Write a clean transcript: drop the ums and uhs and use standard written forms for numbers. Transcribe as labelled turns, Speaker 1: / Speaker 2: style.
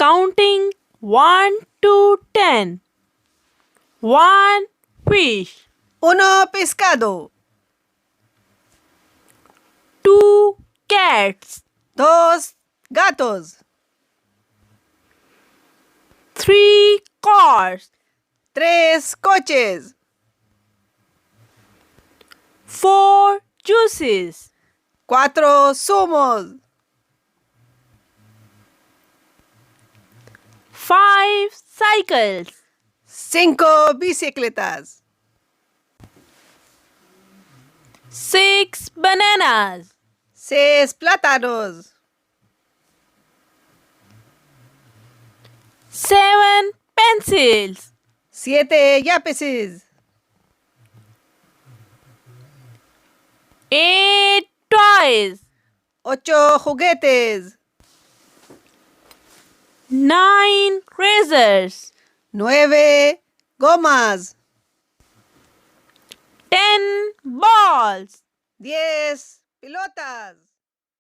Speaker 1: Counting 1 to 10. 1 fish.
Speaker 2: 1 pescado.
Speaker 1: 2 cats.
Speaker 2: 2 gatos.
Speaker 1: 3 cars.
Speaker 2: 3 coches.
Speaker 1: 4 juices.
Speaker 2: 4 zumos.
Speaker 1: 5 cycles.
Speaker 2: 5 bicicletas.
Speaker 1: 6 bananas.
Speaker 2: 6 plátanos.
Speaker 1: 7 pencils.
Speaker 2: 7 lápices.
Speaker 1: 8 toys.
Speaker 2: 8 juguetes.
Speaker 1: 9 razors.
Speaker 2: 9 gomas.
Speaker 1: 10 balls.
Speaker 2: 10 pelotas.